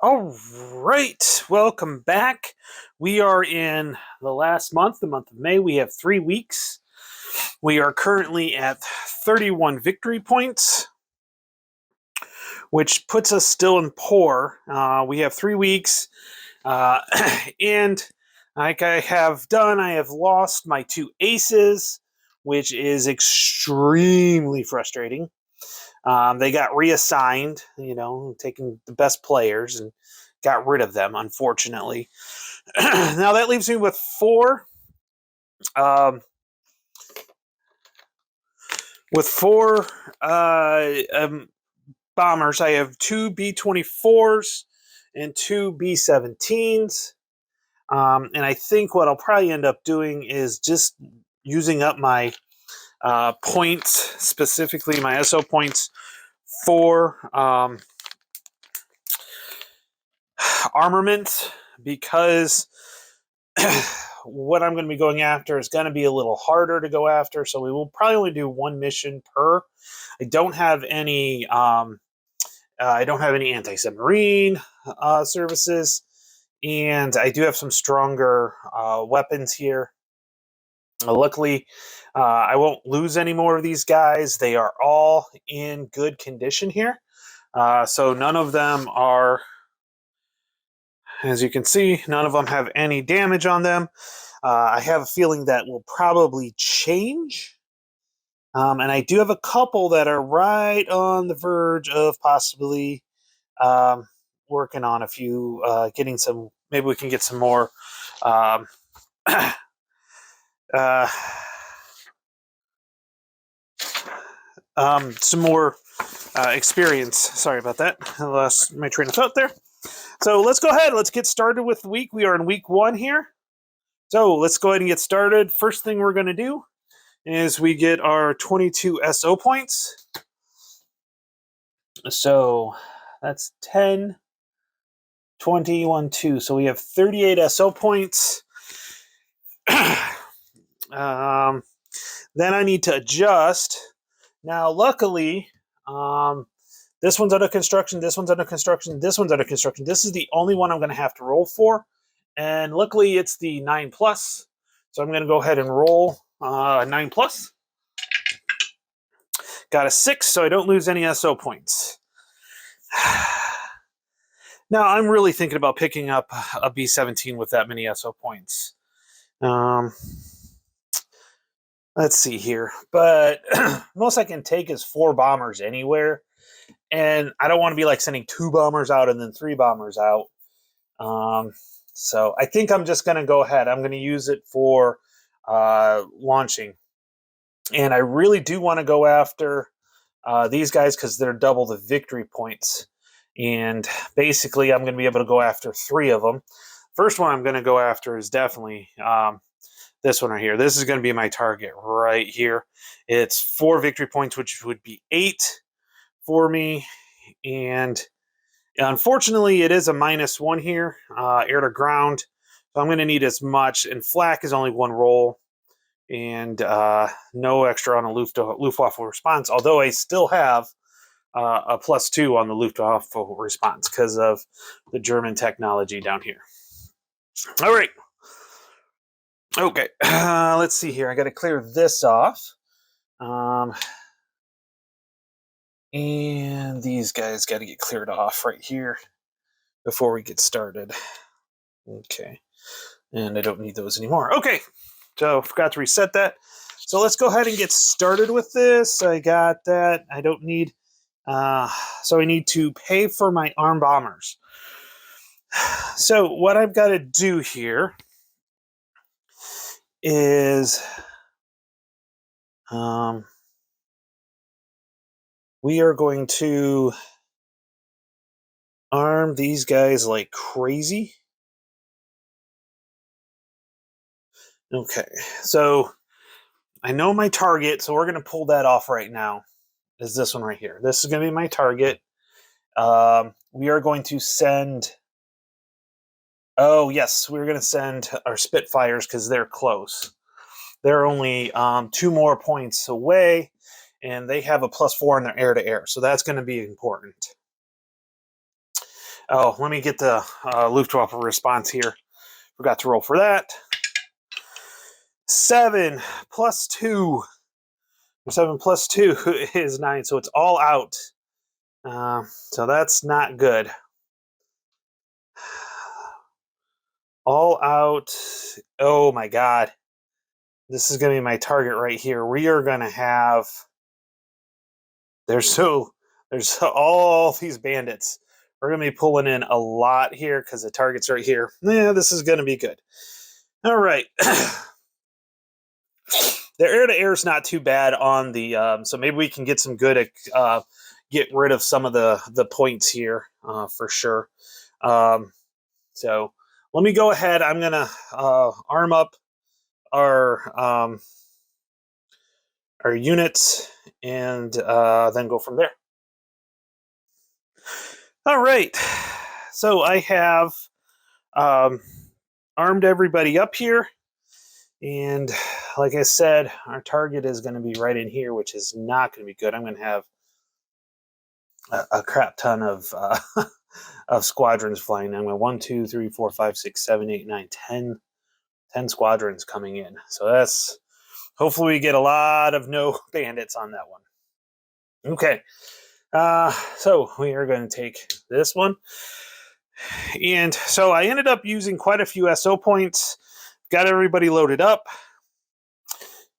All right, welcome back. We are in the last month, the month of May. We have 3 weeks. We are currently at 31 victory points, which puts us still in poor. We have 3 weeks, and like I have done, I have lost my 2 aces, which is extremely frustrating. They got reassigned, taking the best players and got rid of them, unfortunately. Now that leaves me with 4. With 4 bombers, I have 2 B-24s and 2 B-17s. And I think what I'll probably end up doing is just using up my points, specifically my SO points, for armament, because what I'm going to be going after is going to be a little harder to go after. So we will probably only do 1 mission per. I don't have any. I don't have any anti-submarine services, and I do have some stronger weapons here. Luckily, I won't lose any more of these guys. They are all in good condition here. So none of them are, as you can see, none of them have any damage on them. I have a feeling that will probably change. And I do have a couple that are right on the verge of possibly working on a few, getting some, maybe we can get some more some more experience. Sorry about that. I lost my train of thought there. So let's go ahead. Let's get started with the week. We are in week 1 here. So let's go ahead and get started. First thing we're going to do is we get our 22 SO points. So that's 10, 21, 2. So we have 38 SO points. Then I need to adjust. Now, luckily, this one's under construction, this one's under construction, this one's under construction. This is the only one I'm going to have to roll for. And luckily, it's the 9+. So I'm going to go ahead and roll 9+. Got a 6, so I don't lose any SO points. Now, I'm really thinking about picking up a B17 with that many SO points. Let's see here. But most I can take is 4 bombers anywhere. And I don't want to be like sending 2 bombers out and then 3 bombers out. So I think I'm just going to go ahead. I'm going to use it for launching. And I really do want to go after these guys because they're double the victory points. And basically, I'm going to be able to go after 3 of them. First one I'm going to go after is definitely this one right here. This is going to be my target right here. It's 4 victory points, which would be 8 for me. And unfortunately, it is a -1 here, air to ground. So I'm going to need as much. And flak is only 1 roll. And no extra on a Luftwaffe response, although I still have a +2 on the Luftwaffe response because of the German technology down here. All right. Okay, let's see here. I got to clear this off. And these guys got to get cleared off right here before we get started. Okay, and I don't need those anymore. Okay, so forgot to reset that. So let's go ahead and get started with this. I got that. I don't need, so I need to pay for my armed bombers. So what I've got to do here is we are going to arm these guys like crazy. Okay, so I know my target, so we're going to pull that off right now. Is this one right here. This is going to be my target. We are going to send... Oh, yes, we're going to send our Spitfires because they're close. They're only 2 more points away, and they have a +4 in their air-to-air, so that's going to be important. Oh, let me get the Luftwaffe response here. Forgot to roll for that. 7 plus 2. 7 plus 2 is 9, so it's all out. So that's not good. All out. Oh my god. This is going to be my target right here. We are going to have... There's all these bandits. We're going to be pulling in a lot here because the target's right here. Yeah, this is going to be good. All right. The air-to-air is not too bad on the... so maybe we can get some good... get rid of some of the points here for sure. So let me go ahead. I'm going to arm up our units and then go from there. All right. So I have armed everybody up here. And like I said, our target is going to be right in here, which is not going to be good. I'm going to have a crap ton of of squadrons flying. I'm going 1, 2, 3, 4, 5, 6, 7, 8, 9, 10 squadrons coming in. So that's... Hopefully we get a lot of no bandits on that one. Okay. So we are going to take this one. And so I ended up using quite a few SO points. Got everybody loaded up.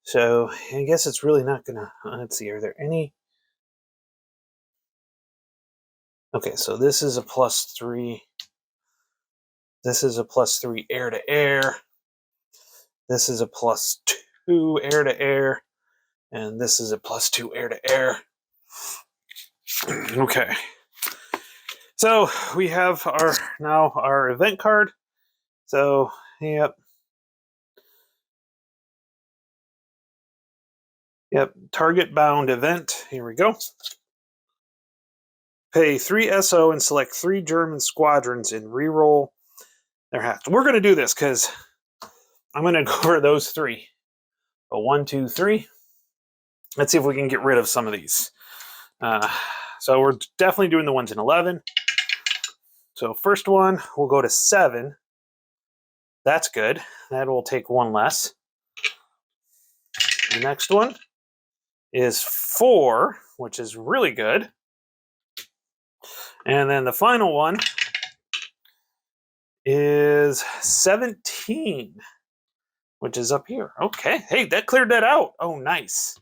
So I guess it's really not going to... let's see, are there any... Okay, so this is a +3. This is a +3 air-to-air. This is a +2 air-to-air. And this is a +2 air-to-air. Okay. So we have our event card. So, yep. Yep, target bound event. Here we go. Pay 3 SO and select 3 German squadrons and reroll their hats. We're going to do this because I'm going to go over those 3. So 1, 2, 3. Let's see if we can get rid of some of these. So we're definitely doing the ones in 11. So first one, we'll go to 7. That's good. That will take 1 less. The next one is 4, which is really good. And then the final one is 17, which is up here. Okay, hey, that cleared that out. Oh, nice.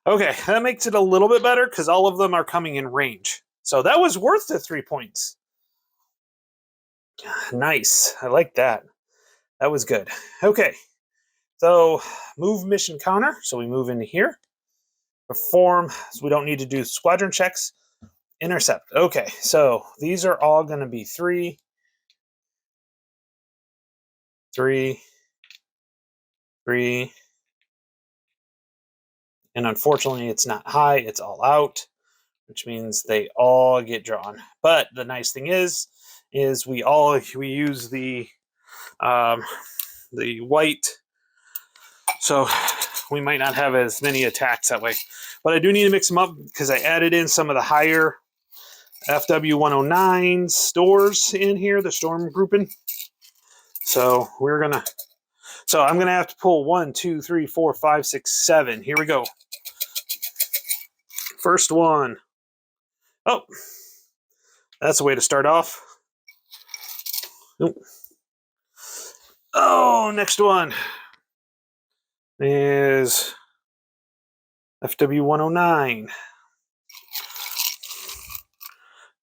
Okay, that makes it a little bit better because all of them are coming in range. So that was worth the 3 points. Nice, I like that. That was good. Okay, so move mission counter. So we move into here. Perform, so we don't need to do squadron checks. Intercept. Okay, so these are all going to be 3, 3, 3, and unfortunately it's not high, it's all out, which means they all get drawn. But the nice thing is we use the white, so we might not have as many attacks that way. But I do need to mix them up because I added in some of the higher FW109 stores in here, the storm grouping. So I'm gonna have to pull 1, 2, 3, 4, 5, 6, 7. Here we go. First one. Oh, that's a way to start off. Nope. Oh, next one is FW109.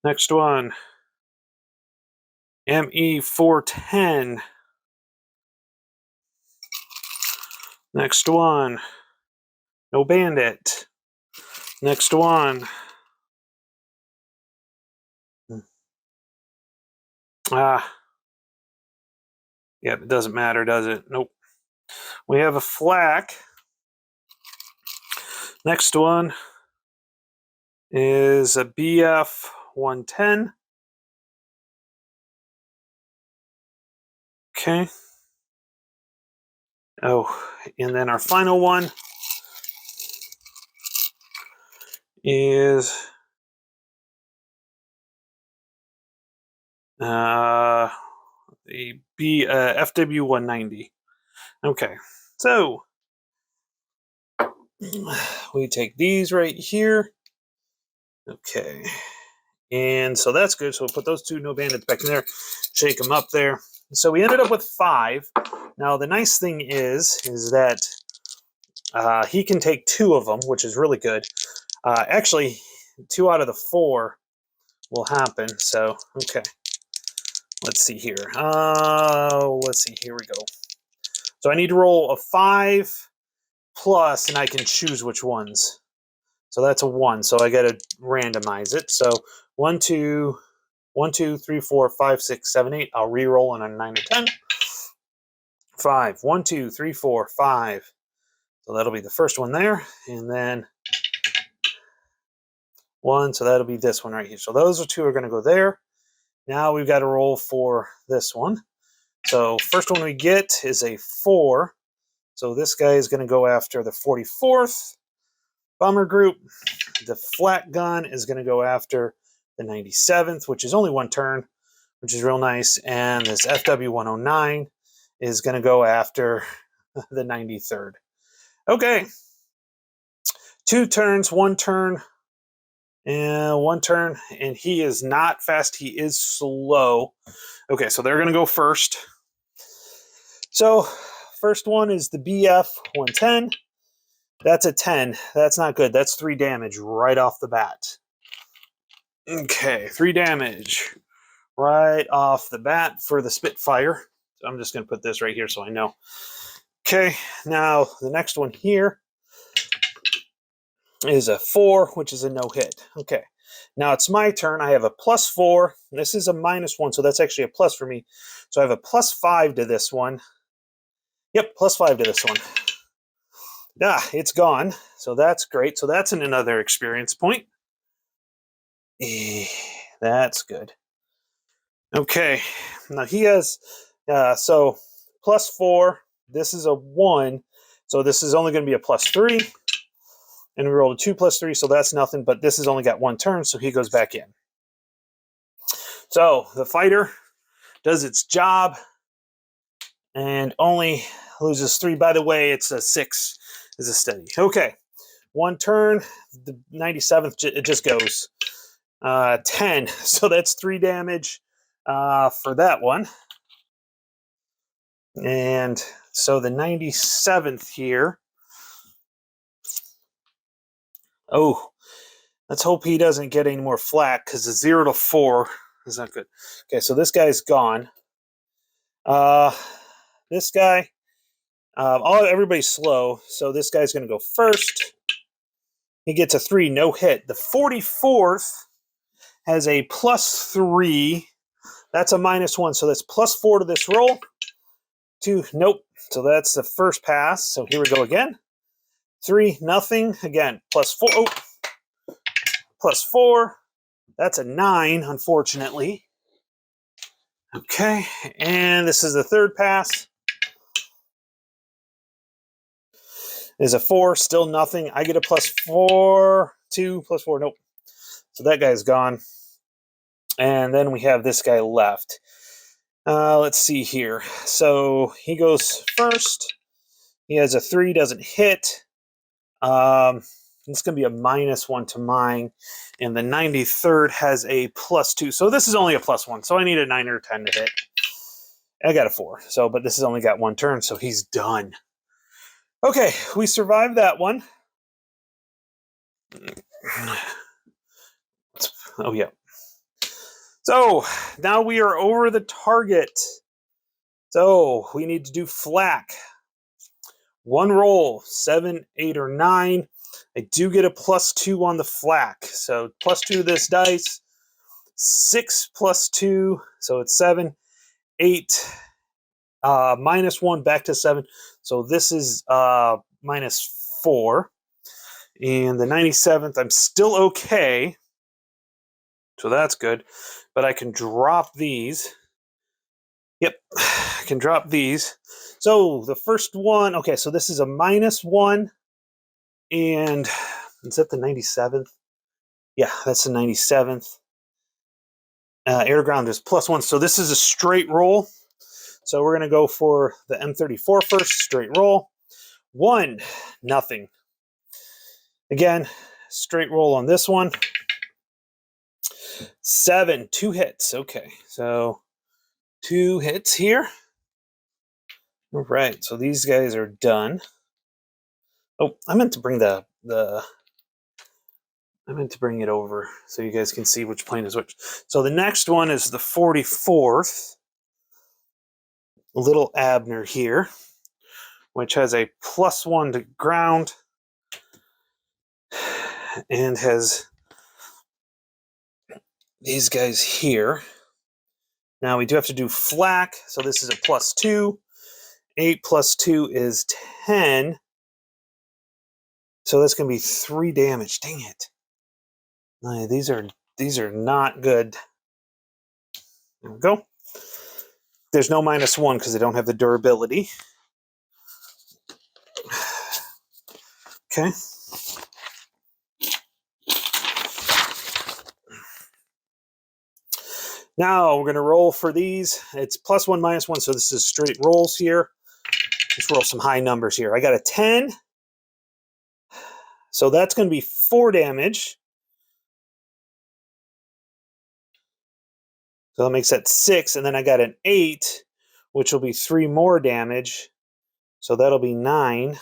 Next one, ME410. Next one, no bandit. Next one, Ah, yep, it doesn't matter, does it? Nope. We have a flak. Next one is a BF-110. Okay. Oh, and then our final one is the FW-190. Okay, so we take these right here. Okay, and so that's good. So we'll put those two no bandits back in there, shake them up there. So we ended up with 5. Now the nice thing is that he can take 2 of them, which is really good. Actually, 2 out of the 4 will happen. So okay, let's see here. Let's see. Here we go. So I need to roll a 5 plus, and I can choose which ones. So that's a 1. So I got to randomize it. So 1, 2, 1, 2, 3, 4, 5, 6, 7, 8. I'll re-roll on a 9 or 10. 5. 1, 2, 3, 4, 5. So that'll be the first one there. And then 1. So that'll be this one right here. So those 2 are going to go there. Now we've got to roll for this one. So first one we get is a 4. So this guy is going to go after the 44th bomber group. The flat gun is going to go after the 97th, which is only 1 turn, which is real nice. And this FW-109 is going to go after the 93rd. Okay. 2 turns, 1 turn, and 1 turn. And he is not fast. He is slow. Okay, so they're going to go first. So first one is the BF-110. That's a 10. That's not good. That's 3 damage right off the bat. Okay, 3 damage right off the bat for the Spitfire. So I'm just going to put this right here so I know. Okay, now the next one here is a 4, which is a no-hit. Okay, now it's my turn. I have a +4. This is a -1, so that's actually a plus for me. So I have a +5 to this one. Yep, +5 to this one. It's gone. So that's great. So that's another experience point. That's good. Okay. Now he has, so +4. This is a 1. So this is only going to be a +3. And we rolled a 2 +3. So that's nothing. But this has only got 1 turn. So he goes back in. So the fighter does its job and only loses 3. By the way, it's a 6 is a steady. Okay. 1 turn, the 97th, it just goes 10. So that's 3 damage for that one. And so the 97th here. Oh, let's hope he doesn't get any more flak because the 0 to 4 is not good. Okay, so this guy's gone. This guy, everybody's slow. So this guy's going to go first. He gets a 3, no hit. The 44th has a +3. That's a -1, so that's +4 to this roll. 2, nope. So that's the first pass. So here we go again. 3, nothing. Again, +4. Oh, +4. That's a 9, unfortunately. Okay, and this is the third pass. Is a 4, still nothing. I get a +4. 2, +4, nope. So that guy's gone. And then we have this guy left. Let's see here. So he goes first. He has a 3, doesn't hit. It's going to be a -1 to mine. And the 93rd has a +2. So this is only a +1. So I need a 9 or 10 to hit. I got a 4. So, but this has only got 1 turn. So he's done. Okay, we survived that one. Oh, yeah. So now we are over the target. So we need to do flak. 1 roll, 7, 8, or 9. I do get a +2 on the flak. So +2 to this dice. 6 plus 2, so it's 7. 8 minus 1 back to 7. So this is minus 4. And the 97th, I'm still okay. So that's good. But I can drop these. Yep, I can drop these. So the first one, okay, so this is a minus 1. And is that the 97th? Yeah, that's the 97th. Air to ground is plus 1. So this is a straight roll. So we're going to go for the M34 first, straight roll. 1, nothing. Again, straight roll on this one. 7, 2 hits. Okay, so 2 hits here. All right, so these guys are done. Oh, I meant to bring I meant to bring it over so you guys can see which plane is which. So the next one is the 44th. Little Abner here, which has a plus 1 to ground and has these guys here. Now we do have to do flak, so this is a plus 2. 8 plus 2 is 10. So that's going to be 3 damage. Dang it. These are not good. There we go. There's no minus 1 because they don't have the durability. Okay. Now we're going to roll for these. It's plus 1, minus 1, so this is straight rolls here. Let's roll some high numbers here. I got a 10. So that's going to be 4 damage. So that makes that 6. And then I got an 8, which will be 3 more damage. So that'll be 9.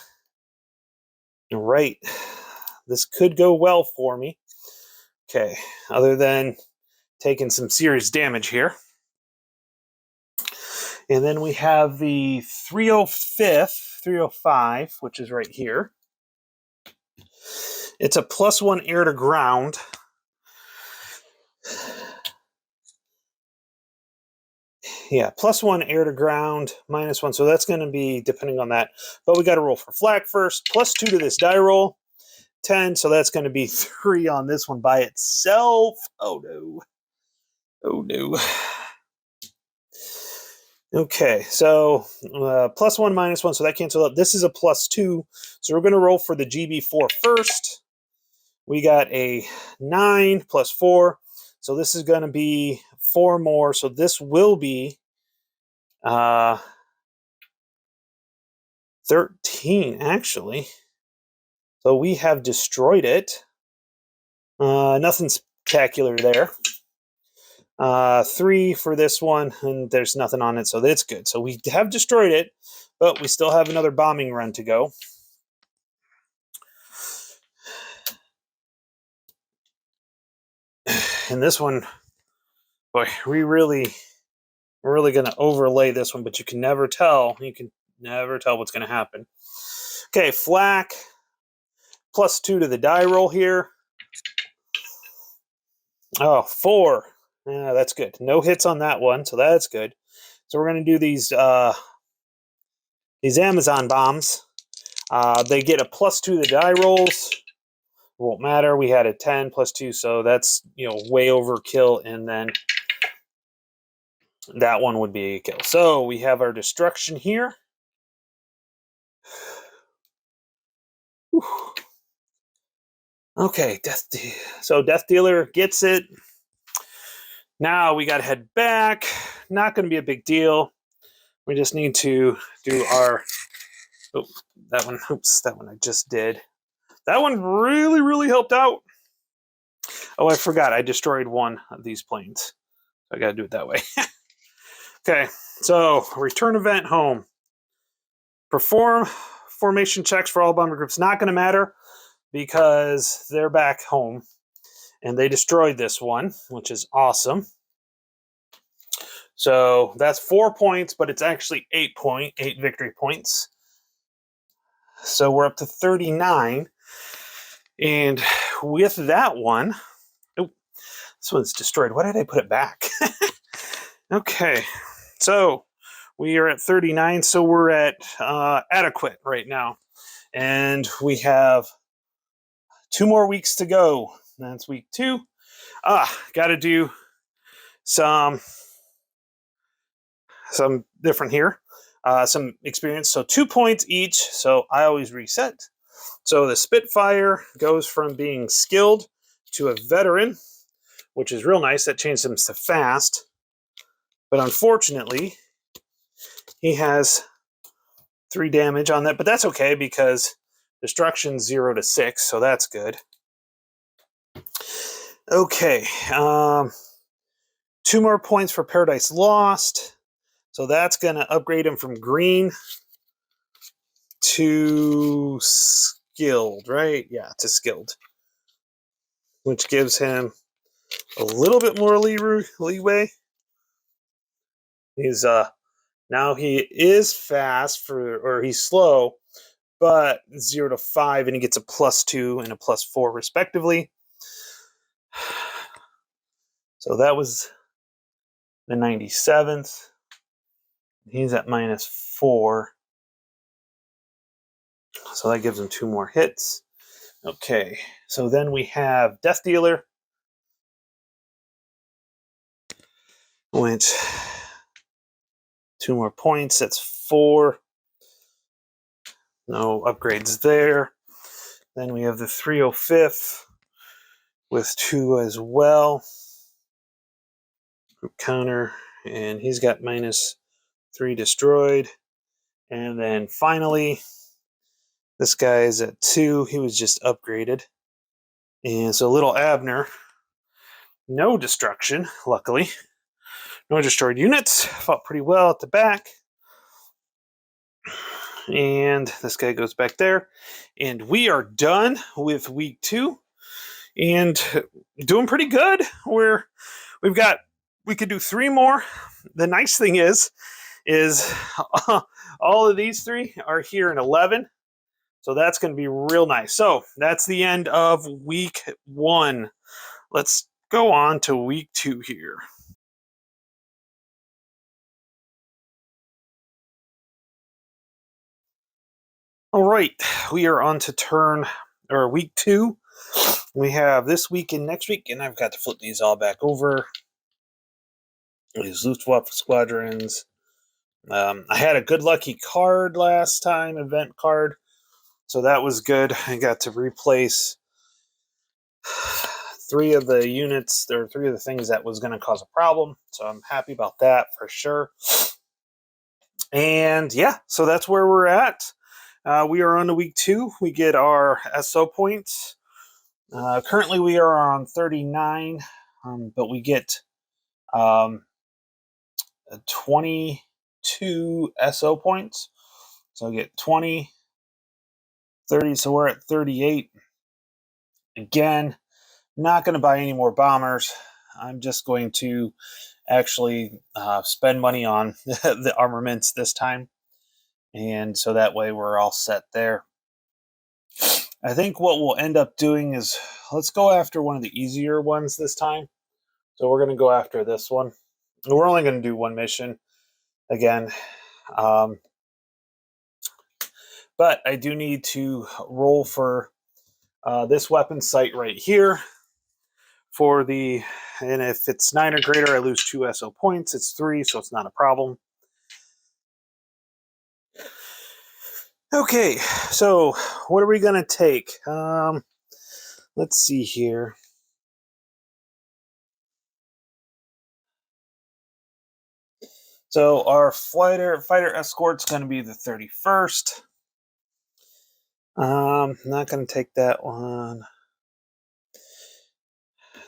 All right. This could go well for me. Okay. Other than taking some serious damage here. And then we have the 305, which is right here. It's a plus 1 air to ground. Yeah, plus 1 air to ground, minus 1. So that's going to be depending on that. But we got to roll for flak first. Plus 2 to this die roll. 10. So that's going to be 3 on this one by itself. Oh, no. Oh, no. Okay, so plus 1, minus 1. So that cancels out. This is a plus 2. So we're going to roll for the GB4 first. We got a 9 plus 4. So this is going to be 4 more. So this will be 13, actually. So we have destroyed it. Nothing spectacular there. 3 for this one, and there's nothing on it, so that's good. So we have destroyed it, but we still have another bombing run to go. And this one, boy, we're really going to overlay this one, but you can never tell. You can never tell what's going to happen. Okay, flak. Plus 2 to the die roll here. Oh, 4. Yeah, that's good. No hits on that one, so that's good. So we're going to do these Amazon bombs. They get a plus 2 to the die rolls. Won't matter. We had a 10 plus 2, so that's way overkill, and then that one would be a kill. So we have our destruction here. Whew. Okay, so Death Dealer gets it. Now we got to head back. Not going to be a big deal. We just need to do our... Oh, that one. Oops, that one I just did. That one really, really helped out. Oh, I forgot. I destroyed one of these planes. So I got to do it that way. Okay, so return event home. Perform formation checks for all bomber groups. Not going to matter because they're back home. And they destroyed this one, which is awesome. So that's 4 points, but it's actually 8 victory points. So we're up to 39. And with that one, This one's destroyed. Why did I put it back? Okay, so we are at 39, so we're at adequate right now. And we have 2 more weeks to go. That's week 2. Got to do some different here. Some experience. So 2 points each. So I always reset. So the Spitfire goes from being skilled to a veteran, which is real nice. That changed him to fast. But unfortunately, he has 3 damage on that. But that's okay because destruction's 0 to 6. So that's good. Okay. 2 more points for Paradise Lost. So that's going to upgrade him from green to skilled, right? Yeah, to skilled. Which gives him a little bit more leeway. He's now he is fast or he's slow, but 0 to 5, and he gets a +2 and a +4 respectively. So that was the 97th. He's at -4. So that gives him 2 more hits. Okay, so then we have Death Dealer, which 2 more points. That's 4. No upgrades there. Then we have the 305th with 2 as well. Counter, and he's got -3 destroyed. And then finally, this guy is at 2. He was just upgraded. And so little Abner, no destruction, luckily. No destroyed units. Fought pretty well at the back. And this guy goes back there. And we are done with week 2. And doing pretty good. We could do 3 more. The nice thing is all of these 3 are here in 11. So that's going to be real nice. So that's the end of week 1. Let's go on to week 2 here. All right, we are on to week 2. We have this week and next week, and I've got to flip these all back over. These Luftwaffe squadrons. I had a good lucky card last time, event card, so that was good. I got to replace 3 of the units. There were 3 of the things that was going to cause a problem, so I'm happy about that for sure. And yeah, so that's where we're at. We are on to week 2. We get our SO points. Currently, we are on 39, but we get 22 SO points. So I get 20, 30, so we're at 38. Again, not going to buy any more bombers. I'm just going to actually spend money on the armaments this time. And so that way we're all set there. I think what we'll end up doing is let's go after one of the easier ones this time. So we're going to go after this one. We're only going to do 1 mission again. But I do need to roll for this weapon sight right here. And if it's 9 or greater, I lose 2 SO points. It's 3, so it's not a problem. Okay, so what are we going to take? Let's see here. So our fighter escort's going to be the 31st. Not going to take that one.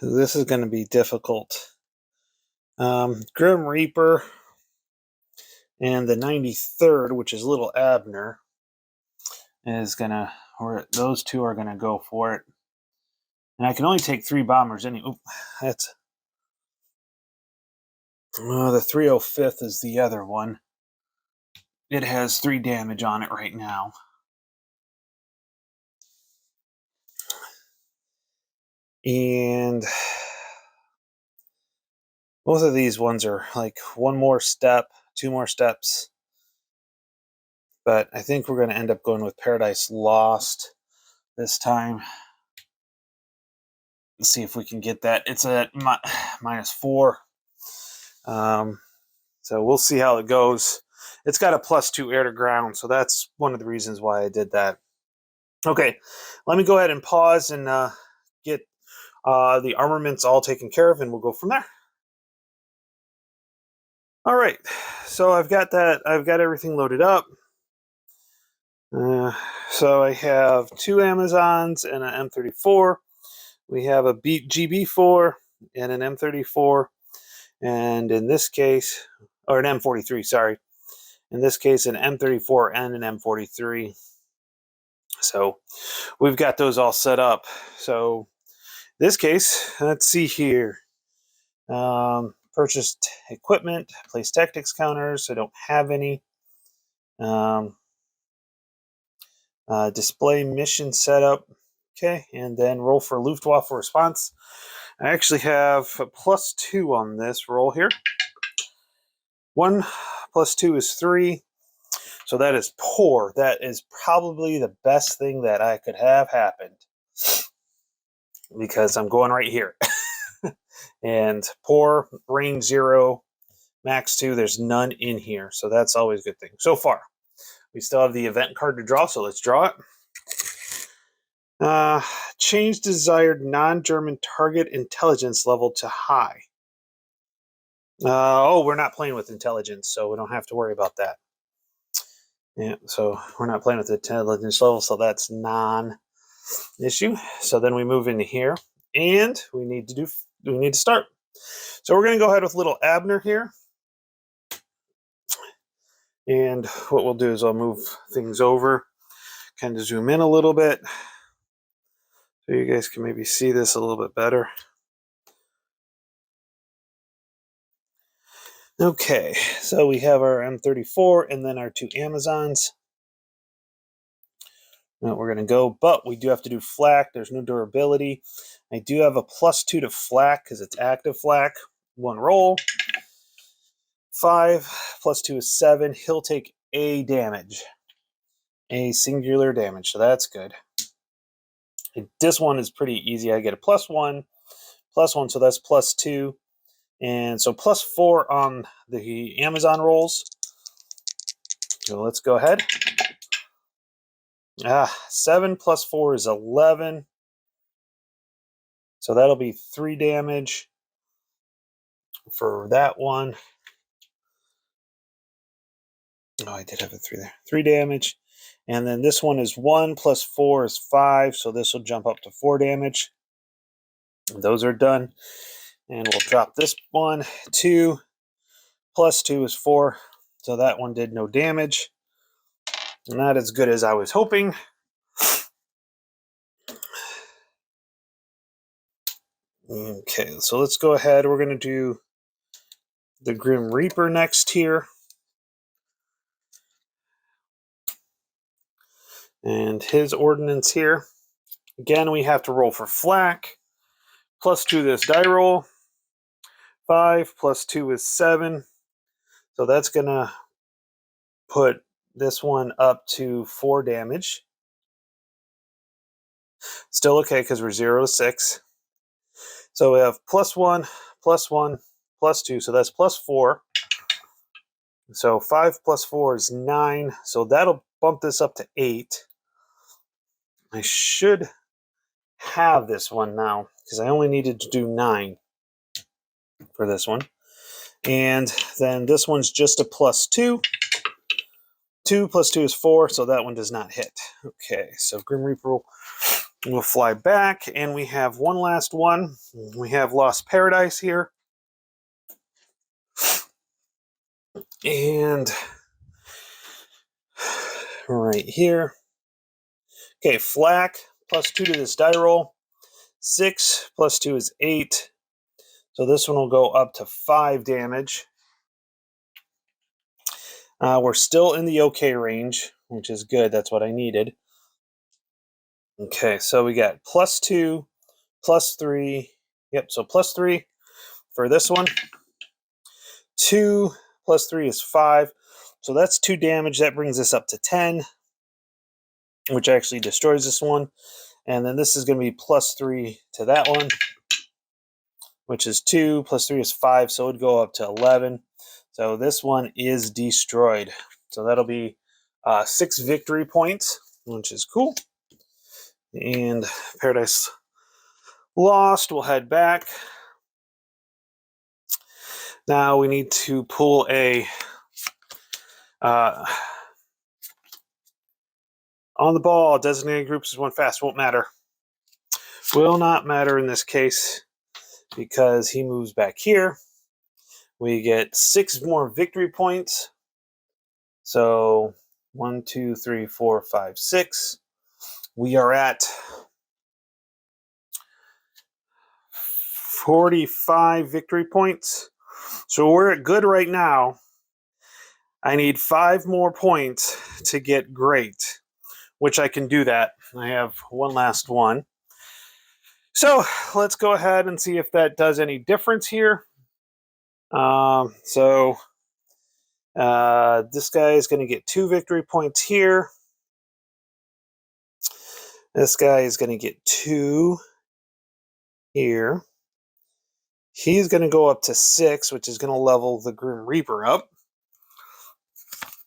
This is going to be difficult. Grim Reaper and the 93rd, which is Little Abner, is gonna. Those 2 are gonna go for it. And I can only take 3 bombers anyway. That's the 305th is the other one. It has 3 damage on it right now. And Both of these ones are like one more step, two more steps. But I think we're going to end up going with Paradise Lost this time. Let's see if we can get that. It's at -4. So we'll see how it goes. It's got a +2 air to ground, so that's one of the reasons why I did that. Okay, let me go ahead and pause and get the armaments all taken care of, and we'll go from there. All right, so I've got that. I've got everything loaded up. So I have 2 Amazons and an M34. We have a GB4 and an M34, and in this case, or an M43, sorry. In this case, an M34 and an M43. So we've got those all set up. So this case, let's see here. Purchased equipment, placed tactics counters. I don't have any. Display mission setup. Okay, and then roll for Luftwaffe response. I actually have a +2 on this roll here. 1 + 2 is 3. So that is poor. That is probably the best thing that I could have happened. Because I'm going right here. And poor, range 0, max 2, there's none in here. So that's always a good thing. So far. We still have the event card to draw, so let's draw it. Change desired non-German target intelligence level to high. Oh, we're not playing with intelligence, so we don't have to worry about that. Yeah, so we're not playing with the intelligence level, so that's non-issue. So then we move into here, and we need to start. So we're going to go ahead with little Abner here. And what we'll do is I'll move things over, kind of zoom in a little bit, so you guys can maybe see this a little bit better. Okay, so we have our M34 and then our 2 Amazons. Now we're going to go, but we do have to do flak. There's no durability. I do have a +2 to flak because it's active flak. 1 roll. 5 + 2 is 7. He'll take A damage. A singular damage, so that's good. This one is pretty easy. I get a +1, +1, so that's +2. And so +4 on the Amazon rolls. So let's go ahead. 7 + 4 is 11. So that'll be 3 damage for that one. Oh, I did have a 3 there. 3 damage. And then this one is 1 + 4 is 5. So this will jump up to 4 damage. And those are done. And we'll drop this one. 2 + 2 is 4. So that one did no damage. Not as good as I was hoping. Okay, so let's go ahead. We're going to do the Grim Reaper next here. And his ordnance here. Again, we have to roll for flak. +2 this die roll. 5 + 2 is 7. So that's going to put this one up to 4 damage. Still okay because we're 0 to 6. So we have +1, +1, +2. So that's +4. So 5 + 4 is 9. So that'll bump this up to 8. I should have this one now because I only needed to do 9 for this one. And then this one's just a +2. 2 + 2 is 4, so that one does not hit. Okay, so Grim Reaper will fly back, and we have one last one. We have Lost Paradise here. And right here. Okay, flak, +2 to this die roll. 6 + 2 is 8. So this one will go up to 5 damage. We're still in the okay range, which is good. That's what I needed. Okay, so we got +2, +3. Yep, so +3 for this one. 2 plus 3 is 5. So that's 2 damage. That brings us up to 10, which actually destroys this one. And then this is going to be plus 3 to that one, which is 2. Plus 3 is 5, so it would go up to 11. So this one is destroyed. So that'll be 6 victory points, which is cool. And Paradise Lost, we'll head back. Now we need to pull a on the ball. Designated groups is one fast. Won't matter. Will not matter in this case because he moves back here. We get 6 more victory points. So 1, 2, 3, 4, 5, 6. We are at 45 victory points. So we're at good right now. I need 5 more points to get great, which I can do that. I have one last one. So let's go ahead and see if that does any difference here. This guy is going to get 2 victory points here. This guy is going to get 2 here. He's going to go up to 6, which is going to level the Grim Reaper up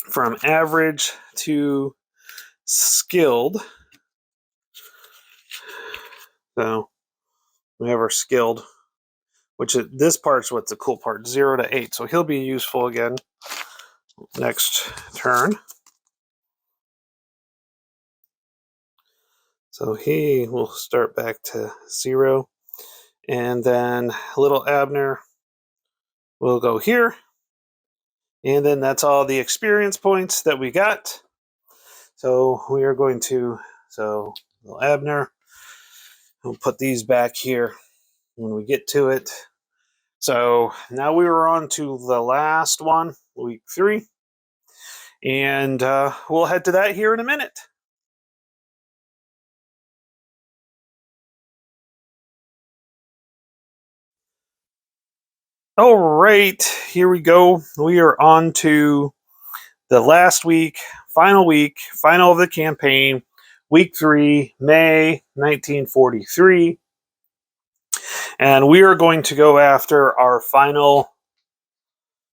from average to skilled. So we have our skilled, which is, this part's what's the cool part, 0 to 8. So he'll be useful again next turn. So he will start back to 0. And then little Abner will go here. And then that's all the experience points that we got. So we are going to, little Abner, we'll put these back here when we get to it. So now we are on to the last one, week 3. And we'll head to that here in a minute. All right, here we go. We are on to the last week, final of the campaign, week 3, May 1943. And we are going to go after our final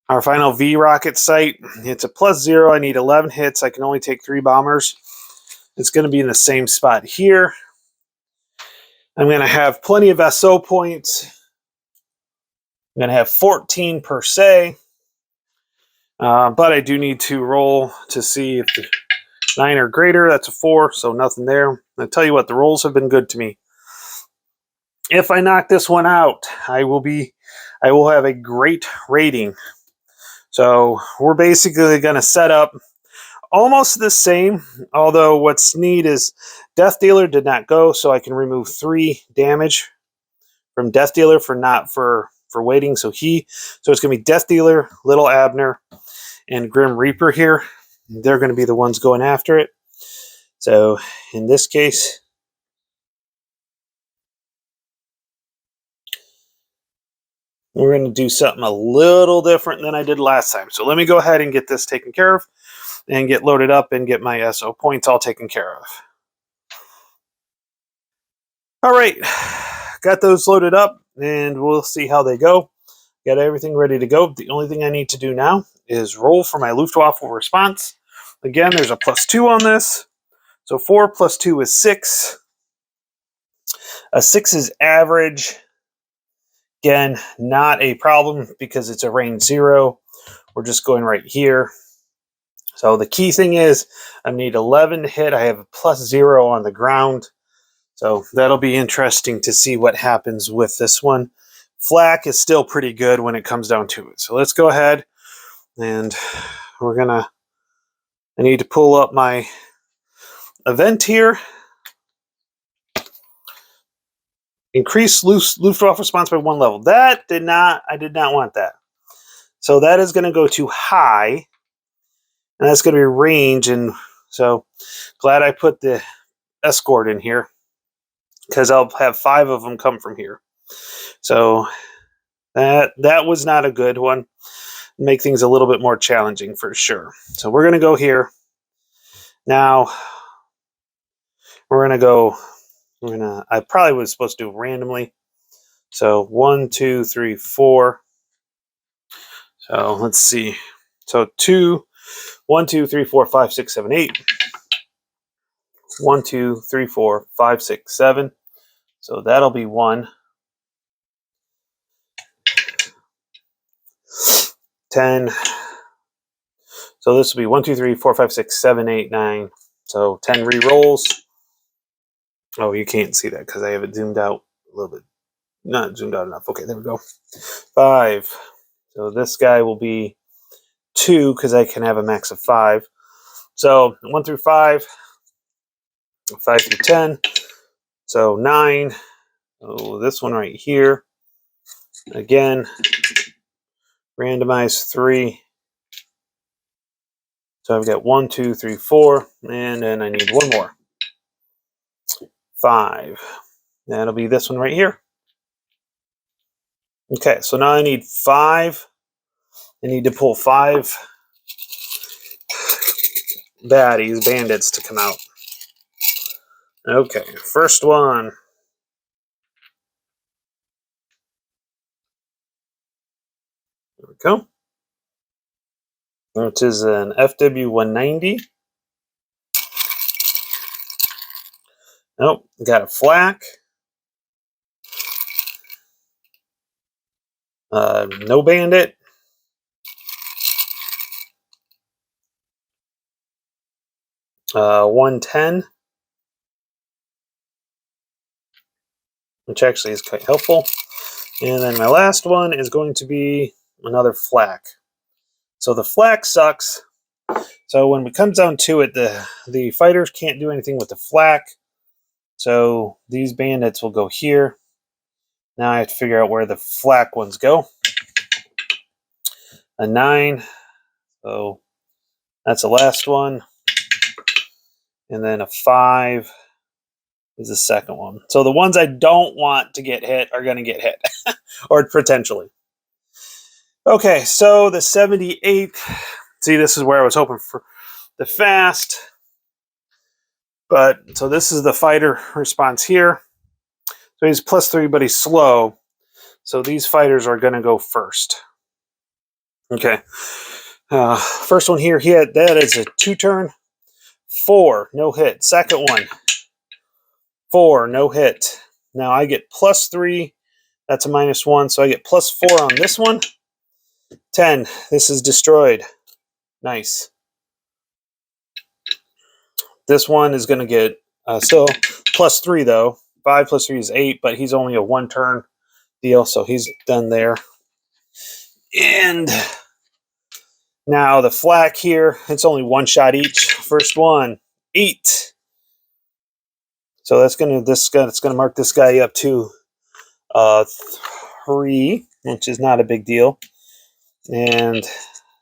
V rocket site. It's a +0. I need 11 hits. I can only take 3 bombers. It's going to be in the same spot here. I'm going to have plenty of SO points. I'm going to have 14 per se. But I do need to roll to see if the 9 or greater. That's a 4, so nothing there. I'll tell you what, the rolls have been good to me. If I knock this one out, I will have a great rating. So we're basically going to set up almost the same, although what's neat is Death Dealer did not go, so I can remove 3 damage from Death Dealer for waiting. So it's going to be Death Dealer, Little Abner, and Grim Reaper here. They're going to be the ones going after it. So in this case, we're going to do something a little different than I did last time. So let me go ahead and get this taken care of and get loaded up and get my SO points all taken care of. All right, got those loaded up and we'll see how they go. Got everything ready to go. The only thing I need to do now is roll for my Luftwaffe response. Again, there's a +2 on this. So 4 plus 2 is 6. A 6 is average. Again, not a problem because it's a range 0. We're just going right here. So the key thing is I need 11 to hit. I have a +0 on the ground. So that'll be interesting to see what happens with this one. Flak is still pretty good when it comes down to it. So let's go ahead and I need to pull up my event here. Increase Luftwaffe response by 1 level. I did not want that. So that is going to go to high. And that's going to be range. And so glad I put the escort in here, because I'll have 5 of them come from here. So that was not a good one. make things a little bit more challenging for sure. So we're going to go here. Now, we're going to go, I probably was supposed to do randomly. So 1, 2, 3, 4. So let's see. So 1, 2, 3, 4, 5, 6, 7, 8. 1, 2, 3, 4, 5, 6, 7. So that'll be 1. 10. So this will be 1, 2, 3, 4, 5, 6, 7, 8, 9. So 10 re-rolls. Oh, you can't see that because I have it zoomed out a little bit. Not zoomed out enough. Okay, there we go. 5. So this guy will be 2 because I can have a max of 5. So 1 through 5. 5 through 10. So 9. Oh, this one right here. Again, randomize 3. So I've got 1, 2, 3, 4, and then I need one more. 5. That'll be this one right here. Okay, so now I need 5. I need to pull 5 bandits to come out. Okay, first one. There we go. Which is an FW190. Nope, got a flak. No bandit. Uh, 110. Which actually is quite helpful. And then my last one is going to be another flak. So the flak sucks. So when it comes down to it, the fighters can't do anything with the flak. So these bandits will go here. Now I have to figure out where the flak ones go. A 9. So that's the last one. And then a 5 is the second one. So the ones I don't want to get hit are going to get hit. Or potentially. Okay, so the 78th. See, this is where I was hoping for the fast. But, so this is the fighter response here. So he's +3, but he's slow. So these fighters are going to go first. Okay. First one here, that is a 2-turn. 4, no hit. Second one, 4, no hit. Now I get +3. That's a -1, so I get +4 on this one. 10, this is destroyed. Nice. This one is going to get still +3 though. 5 + 3 is 8, but he's only a 1-turn deal, so he's done there. And now the flak here, it's only 1 shot each. First one, 8. So that's gonna mark this guy up to 3, which is not a big deal. And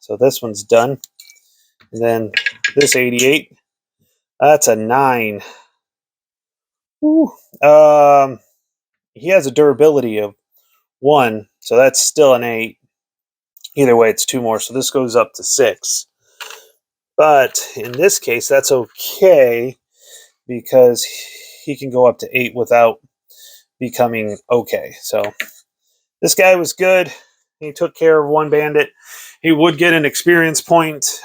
so this one's done. And then this 88, that's a 9. Woo. He has a durability of 1, so that's still an 8. Either way, it's 2 more, so this goes up to 6. But in this case, that's okay because he can go up to 8 without becoming okay. So this guy was good. He took care of 1 bandit. He would get an experience point,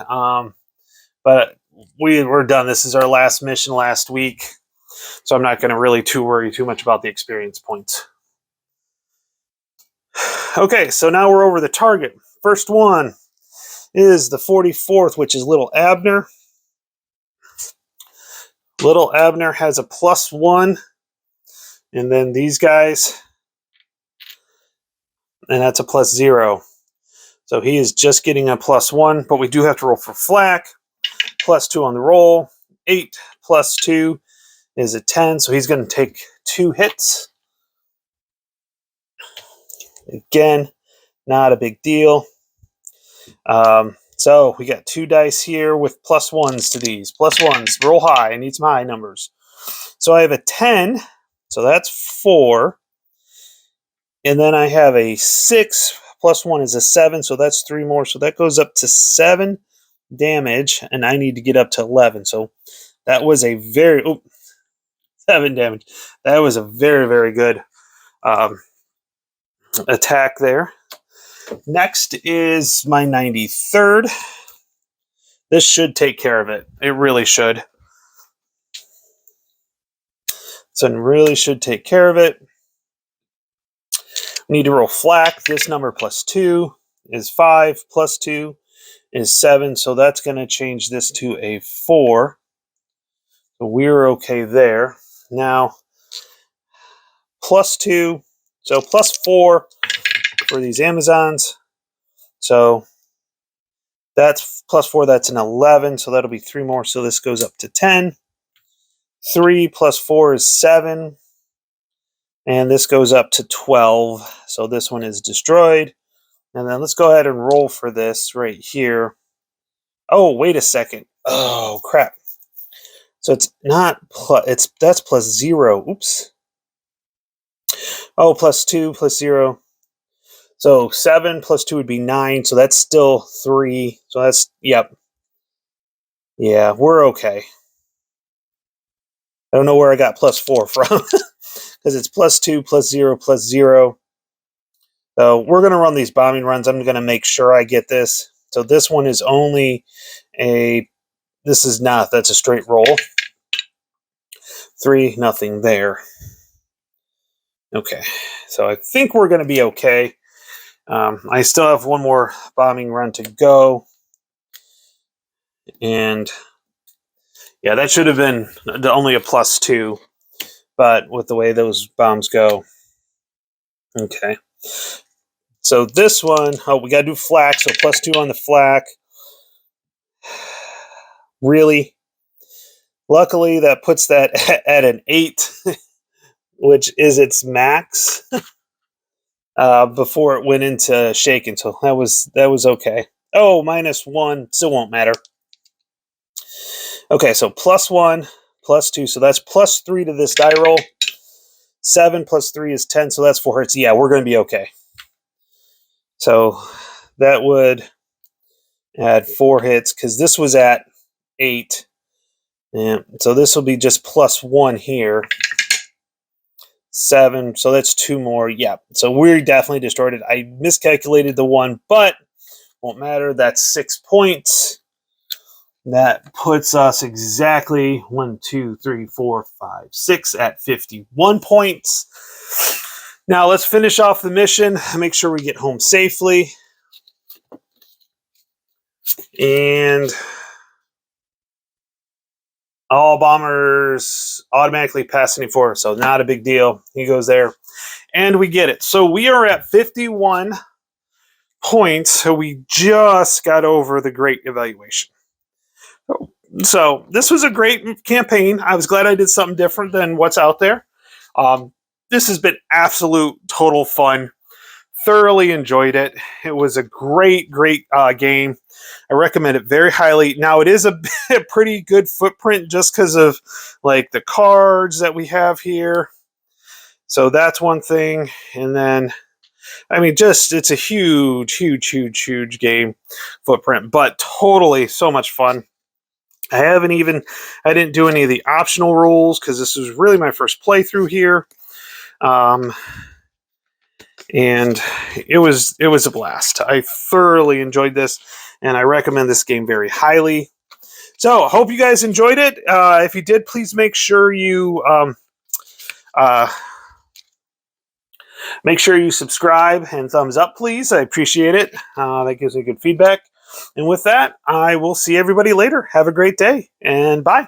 but we were done. This is our last mission last week, so I'm not going to really worry too much about the experience points. Okay, so now we're over the target. First one is the 44th, which is Little Abner. Little Abner has a +1, and then these guys, and that's a +0. So he is just getting a +1, but we do have to roll for flak. +2 on the roll. 8 + 2 is a 10, so he's going to take 2 hits. Again, not a big deal. So we got 2 dice here with +1s to these. +1s, roll high. I need some high numbers. So I have a 10, so that's 4. And then I have a 6 plus 1 is a 7, so that's 3 more. So that goes up to 7 damage, and I need to get up to 11. So that was a very... 7 damage. That was a very, very good attack there. Next is my 93rd. This should take care of it. It really should. So it really should take care of it. We need to roll flak. This number plus 2 is 5, plus 2 is 7. So that's going to change this to a 4. So we're okay there. Now, plus 2. So plus 4 for these Amazons. So that's plus 4. That's an 11. So that'll be 3 more. So this goes up to 10. 3 plus 4 is 7. And this goes up to 12. So this one is destroyed. And then let's go ahead and roll for this right here. Oh, wait a second. Oh, crap. So it's not plus, that's plus 0. Oops. Oh, plus 2, plus 0. So 7 plus 2 would be 9. So that's still 3. So that's, yep. Yeah, we're okay. I don't know where I got plus 4 from. Because it's plus 2, plus 0, plus 0. So we're going to run these bombing runs. I'm going to make sure I get this. So this one is only a... This is not. That's a straight roll. 3, nothing there. Okay. So I think we're going to be okay. I still have one more bombing run to go. And... yeah, that should have been only a plus 2. But with the way those bombs go. Okay. So this one, oh, we got to do flak. So plus 2 on the flak. Really? Luckily, that puts that at an 8, which is its max before it went into shaken. So that was okay. Oh, minus 1 still won't matter. Okay, so plus 1, plus 2. So that's plus 3 to this die roll. 7 plus 3 is 10, so that's 4 hits. Yeah, we're going to be okay. So that would add 4 hits, because this was at 8. And so this will be just plus 1 here. 7, so that's 2 more. Yeah, so we definitely destroyed it. I miscalculated the 1, but won't matter. That's 6 points. That puts us exactly 1, 2, 3, 4, 5, 6 at 51 points. Now let's finish off the mission. Make sure we get home safely. And all bombers automatically pass any 4, so not a big deal. He goes there. And we get it. So we are at 51 points. So we just got over the great evaluation. So this was a great campaign. I was glad I did something different than what's out there. This has been absolute total fun. Thoroughly enjoyed it. It was a great game. I recommend it very highly. Now it is a pretty good footprint just because of like the cards that we have here. So that's one thing. And then, I mean, just it's a huge game footprint, but totally so much fun. I didn't do any of the optional rules because this was really my first playthrough here. And it was a blast. I thoroughly enjoyed this, and I recommend this game very highly. So, I hope you guys enjoyed it. If you did, please make sure you subscribe and thumbs up, please. I appreciate it. That gives me good feedback. And with that, I will see everybody later. Have a great day, and bye.